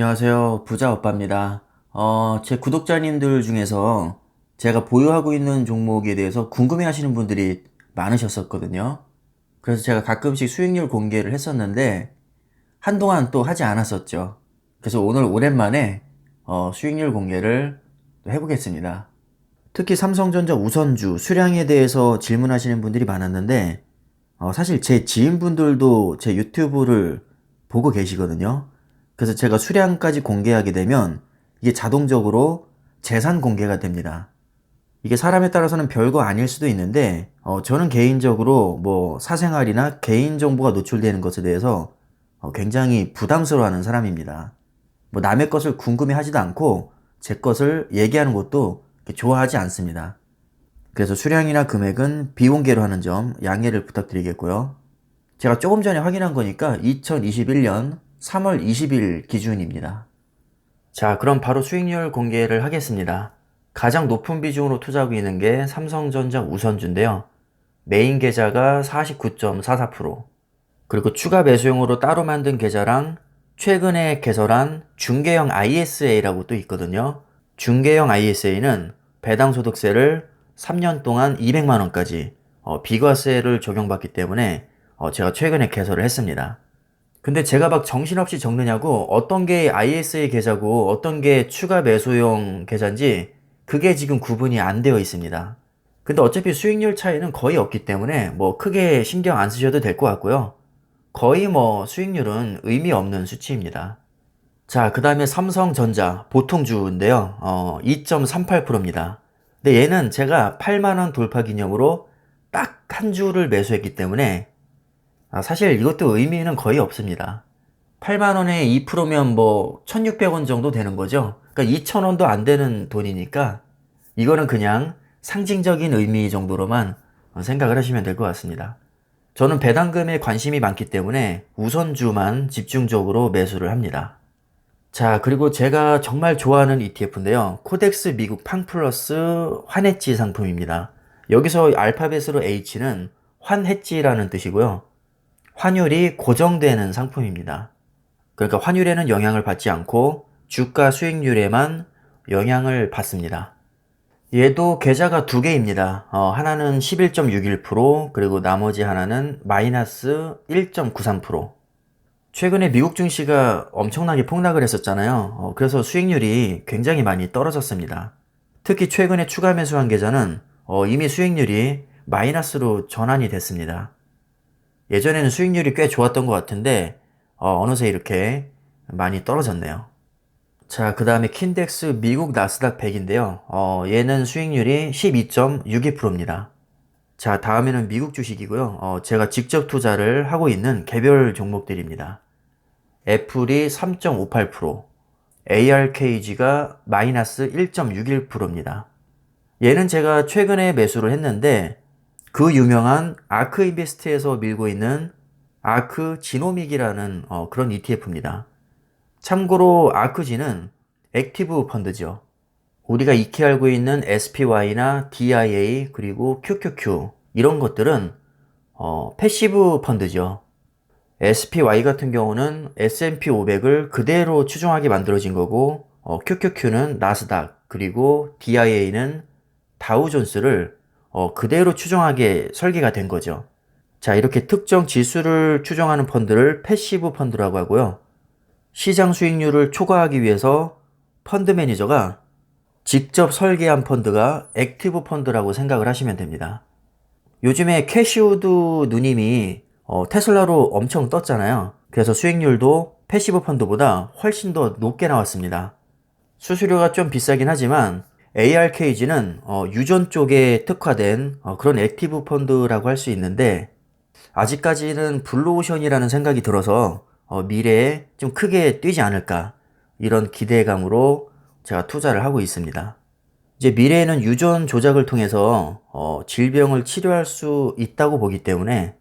안녕하세요. 부자 오빠입니다. 제 구독자님들 중에서 제가 보유하고 있는 종목에 대해서 궁금해 하시는 분들이 많으셨었거든요. 그래서 제가 가끔씩 수익률 공개를 했었는데, 한동안 또 하지 않았었죠. 그래서 오늘 오랜만에 수익률 공개를 또 해보겠습니다. 특히 삼성전자 우선주, 수량에 대해서 질문하시는 분들이 많았는데, 사실 제 지인분들도 제 유튜브를 보고 계시거든요. 그래서 제가 수량까지 공개하게 되면 이게 자동적으로 재산 공개가 됩니다. 이게 사람에 따라서는 별거 아닐 수도 있는데, 저는 개인적으로 뭐 사생활이나 개인정보가 노출되는 것에 대해서 굉장히 부담스러워하는 사람입니다. 뭐 남의 것을 궁금해 하지도 않고 제 것을 얘기하는 것도 좋아하지 않습니다. 그래서 수량이나 금액은 비공개로 하는 점 양해를 부탁드리겠고요. 제가 조금 전에 확인한 거니까 2021년 3월 20일 기준입니다. 자, 그럼 바로 수익률 공개를 하겠습니다. 가장 높은 비중으로 투자하고 있는 게 삼성전자 우선주인데요. 메인 계좌가 49.44%, 그리고 추가 매수용으로 따로 만든 계좌랑 최근에 개설한 중개형 ISA라고 또 있거든요. 중개형 ISA는 배당소득세를 3년 동안 200만원까지 비과세를 적용받기 때문에 제가 최근에 개설을 했습니다. 근데 제가 막 정신없이 적느냐고 어떤 게 ISA 계좌고 어떤 게 추가 매수용 계좌인지 그게 지금 구분이 안 되어 있습니다. 근데 어차피 수익률 차이는 거의 없기 때문에 뭐 크게 신경 안 쓰셔도 될 것 같고요. 거의 뭐 수익률은 의미 없는 수치입니다. 자, 그 다음에 삼성전자 보통주인데요. 2.38%입니다. 근데 얘는 제가 8만원 돌파 기념으로 딱 한 주를 매수했기 때문에 사실 이것도 의미는 거의 없습니다. 8만원에 2%면 뭐 1600원 정도 되는 거죠. 그러니까 2000원도 안 되는 돈이니까 이거는 그냥 상징적인 의미 정도로만 생각을 하시면 될 것 같습니다. 저는 배당금에 관심이 많기 때문에 우선주만 집중적으로 매수를 합니다. 자, 그리고 제가 정말 좋아하는 ETF인데요. 코덱스 미국 팡플러스 환해지 상품입니다. 여기서 알파벳으로 H는 환해지라는 뜻이고요. 환율이 고정되는 상품입니다. 그러니까 환율에는 영향을 받지 않고 주가 수익률에만 영향을 받습니다. 얘도 계좌가 두 개입니다. 하나는 11.61%, 그리고 나머지 하나는 마이너스 1.93%. 최근에 미국 증시가 엄청나게 폭락을 했었잖아요. 그래서 수익률이 굉장히 많이 떨어졌습니다. 특히 최근에 추가 매수한 계좌는 이미 수익률이 마이너스로 전환이 됐습니다. 예전에는 수익률이 꽤 좋았던 것 같은데 어느새 이렇게 많이 떨어졌네요. 자, 그 다음에 킨덱스 미국 나스닥 100인데요. 얘는 수익률이 12.62%입니다. 자, 다음에는 미국 주식이고요. 제가 직접 투자를 하고 있는 개별 종목들입니다. 애플이 3.58%, ARKG가 마이너스 1.61%입니다. 얘는 제가 최근에 매수를 했는데 그 유명한 아크 인베스트에서 밀고 있는 아크 지노믹이라는 그런 ETF입니다. 참고로 아크지는 액티브 펀드죠. 우리가 익히 알고 있는 SPY나 DIA 그리고 QQQ 이런 것들은 패시브 펀드죠. SPY 같은 경우는 S&P 500을 그대로 추종하게 만들어진 거고 QQQ는 나스닥 그리고 DIA는 다우존스를 그대로 추종하게 설계가 된 거죠. 자, 이렇게 특정 지수를 추종하는 펀드를 패시브 펀드라고 하고요. 시장 수익률을 초과하기 위해서 펀드 매니저가 직접 설계한 펀드가 액티브 펀드라고 생각을 하시면 됩니다. 요즘에 캐시우드 누님이 테슬라로 엄청 떴잖아요. 그래서 수익률도 패시브 펀드보다 훨씬 더 높게 나왔습니다. 수수료가 좀 비싸긴 하지만 ARKG는 유전 쪽에 특화된 그런 액티브 펀드라고 할 수 있는데 아직까지는 블루오션이라는 생각이 들어서 미래에 좀 크게 뛰지 않을까 이런 기대감으로 제가 투자를 하고 있습니다. 이제 미래에는 유전 조작을 통해서 질병을 치료할 수 있다고 보기 때문에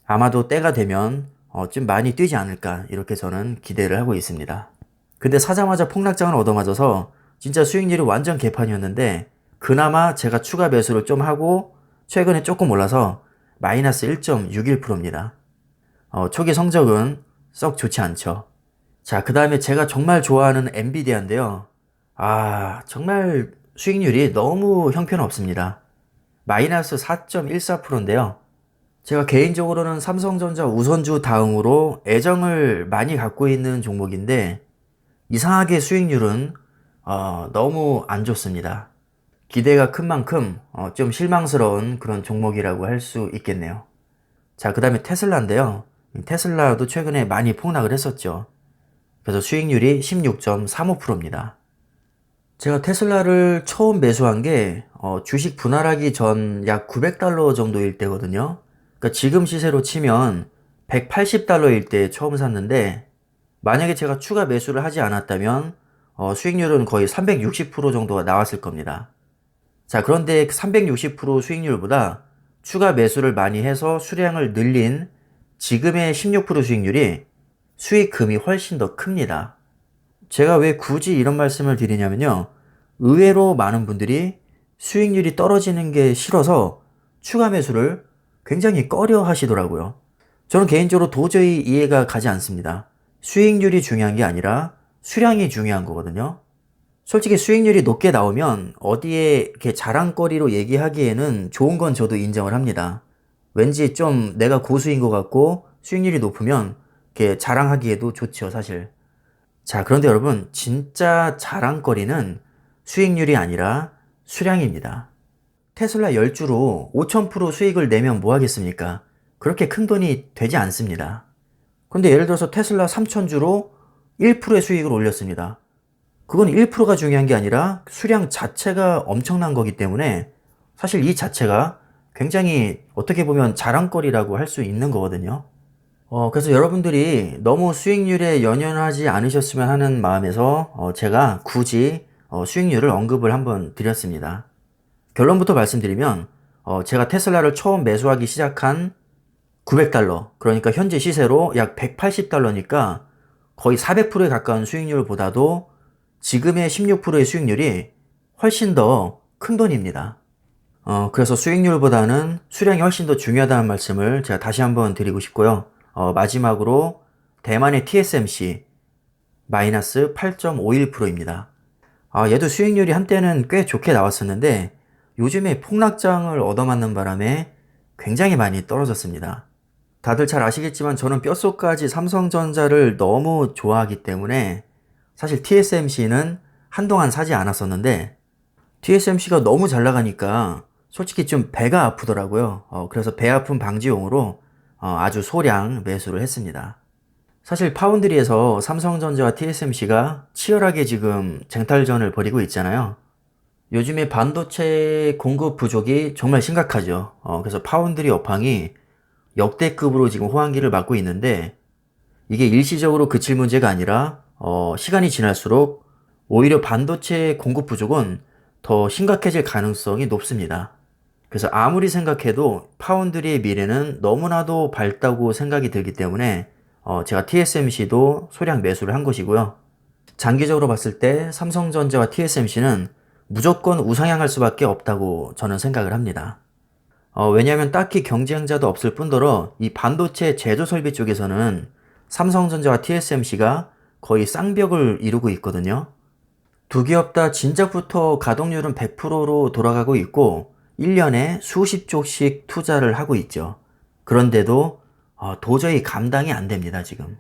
아마도 때가 되면 좀 많이 뛰지 않을까 이렇게 저는 기대를 하고 있습니다. 근데 사자마자 폭락장을 얻어맞아서 진짜 수익률이 완전 개판이었는데 그나마 제가 추가 매수를 좀 하고 최근에 조금 올라서 마이너스 1.61%입니다. 초기 성적은 썩 좋지 않죠. 자, 그 다음에 제가 정말 좋아하는 엔비디아인데요. 정말 수익률이 너무 형편없습니다. 마이너스 4.14%인데요. 제가 개인적으로는 삼성전자 우선주 다음으로 애정을 많이 갖고 있는 종목인데 이상하게 수익률은 너무 안 좋습니다. 기대가 큰 만큼 좀 실망스러운 그런 종목이라고 할 수 있겠네요. 자, 그 다음에 테슬라인데요. 테슬라도 최근에 많이 폭락을 했었죠. 그래서 수익률이 16.35%입니다. 제가 테슬라를 처음 매수한 게 주식 분할하기 전 약 900달러 정도일 때거든요. 그러니까 지금 시세로 치면 180달러일 때 처음 샀는데 만약에 제가 추가 매수를 하지 않았다면 수익률은 거의 360% 정도가 나왔을 겁니다. 자, 그런데 360% 수익률보다 추가 매수를 많이 해서 수량을 늘린 지금의 16% 수익률이 수익금이 훨씬 더 큽니다. 제가 왜 굳이 이런 말씀을 드리냐면요. 의외로 많은 분들이 수익률이 떨어지는 게 싫어서 추가 매수를 굉장히 꺼려 하시더라고요. 저는 개인적으로 도저히 이해가 가지 않습니다. 수익률이 중요한 게 아니라 수량이 중요한 거거든요. 솔직히 수익률이 높게 나오면 어디에 이렇게 자랑거리로 얘기하기에는 좋은 건 저도 인정을 합니다. 왠지 좀 내가 고수인 것 같고 수익률이 높으면 이렇게 자랑하기에도 좋죠, 사실. 자, 그런데 여러분, 진짜 자랑거리는 수익률이 아니라 수량입니다. 테슬라 10주로 5000% 수익을 내면 뭐 하겠습니까? 그렇게 큰 돈이 되지 않습니다. 근데 예를 들어서 테슬라 3000주로 1%의 수익을 올렸습니다. 그건 1%가 중요한 게 아니라 수량 자체가 엄청난 거기 때문에 사실 이 자체가 굉장히 어떻게 보면 자랑거리라고 할 수 있는 거거든요. 그래서 여러분들이 너무 수익률에 연연하지 않으셨으면 하는 마음에서 제가 굳이 수익률을 언급을 한번 드렸습니다. 결론부터 말씀드리면 제가 테슬라를 처음 매수하기 시작한 900달러, 그러니까 현재 시세로 약 180달러니까 거의 400%에 가까운 수익률보다도 지금의 16%의 수익률이 훨씬 더 큰 돈입니다. 그래서 수익률보다는 수량이 훨씬 더 중요하다는 말씀을 제가 다시 한번 드리고 싶고요. 마지막으로 대만의 TSMC 마이너스 8.51%입니다. 얘도 수익률이 한때는 꽤 좋게 나왔었는데 요즘에 폭락장을 얻어맞는 바람에 굉장히 많이 떨어졌습니다. 다들 잘 아시겠지만 저는 뼛속까지 삼성전자를 너무 좋아하기 때문에 사실 TSMC는 한동안 사지 않았었는데 TSMC가 너무 잘 나가니까 솔직히 좀 배가 아프더라고요. 그래서 배 아픈 방지용으로 아주 소량 매수를 했습니다. 사실 파운드리에서 삼성전자와 TSMC가 치열하게 지금 쟁탈전을 벌이고 있잖아요. 요즘에 반도체 공급 부족이 정말 심각하죠. 그래서 파운드리 업황이 역대급으로 지금 호황기를 맞고 있는데 이게 일시적으로 그칠 문제가 아니라 시간이 지날수록 오히려 반도체 공급 부족은 더 심각해질 가능성이 높습니다. 그래서 아무리 생각해도 파운드리의 미래는 너무나도 밝다고 생각이 들기 때문에 제가 TSMC도 소량 매수를 한 것이고요. 장기적으로 봤을 때 삼성전자와 TSMC는 무조건 우상향할 수밖에 없다고 저는 생각을 합니다. 왜냐하면 딱히 경쟁자도 없을 뿐더러 이 반도체 제조 설비 쪽에서는 삼성전자와 TSMC가 거의 쌍벽을 이루고 있거든요. 두 기업 다 진작부터 가동률은 100%로 돌아가고 있고 1년에 수십 조씩 투자를 하고 있죠. 그런데도 도저히 감당이 안 됩니다, 지금.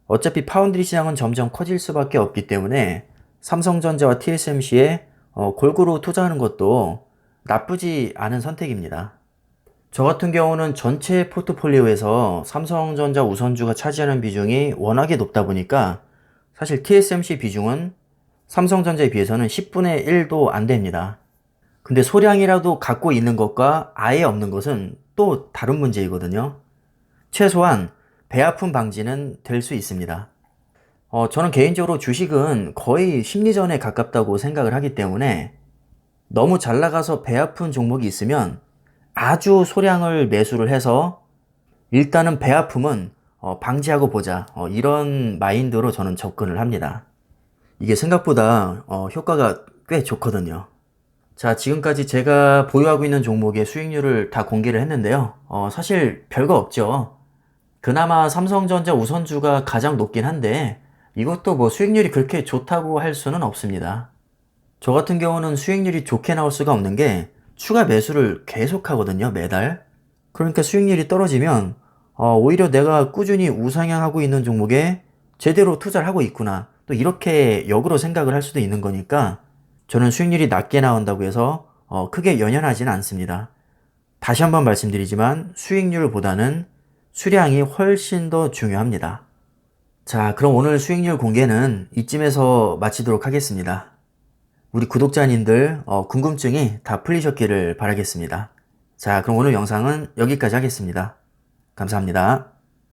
어차피 파운드리 시장은 점점 커질 수밖에 없기 때문에 삼성전자와 TSMC에 골고루 투자하는 것도 나쁘지 않은 선택입니다. 저 같은 경우는 전체 포트폴리오에서 삼성전자 우선주가 차지하는 비중이 워낙에 높다 보니까 사실 TSMC 비중은 삼성전자에 비해서는 10분의 1도 안 됩니다. 근데 소량이라도 갖고 있는 것과 아예 없는 것은 또 다른 문제이거든요. 최소한 배 아픈 방지는 될 수 있습니다. 저는 개인적으로 주식은 거의 심리전에 가깝다고 생각을 하기 때문에 너무 잘 나가서 배 아픈 종목이 있으면 아주 소량을 매수를 해서 일단은 배 아픔은 방지하고 보자. 이런 마인드로 저는 접근을 합니다. 이게 생각보다 효과가 꽤 좋거든요. 자, 지금까지 제가 보유하고 있는 종목의 수익률을 다 공개를 했는데요. 사실 별거 없죠. 그나마 삼성전자 우선주가 가장 높긴 한데 이것도 뭐 수익률이 그렇게 좋다고 할 수는 없습니다. 저 같은 경우는 수익률이 좋게 나올 수가 없는 게 추가 매수를 계속 하거든요, 매달. 그러니까 수익률이 떨어지면 오히려 내가 꾸준히 우상향하고 있는 종목에 제대로 투자를 하고 있구나. 또 이렇게 역으로 생각을 할 수도 있는 거니까 저는 수익률이 낮게 나온다고 해서 크게 연연하지는 않습니다. 다시 한번 말씀드리지만 수익률보다는 수량이 훨씬 더 중요합니다. 자, 그럼 오늘 수익률 공개는 이쯤에서 마치도록 하겠습니다. 우리 구독자님들 궁금증이 다 풀리셨기를 바라겠습니다. 자, 그럼 오늘 영상은 여기까지 하겠습니다. 감사합니다.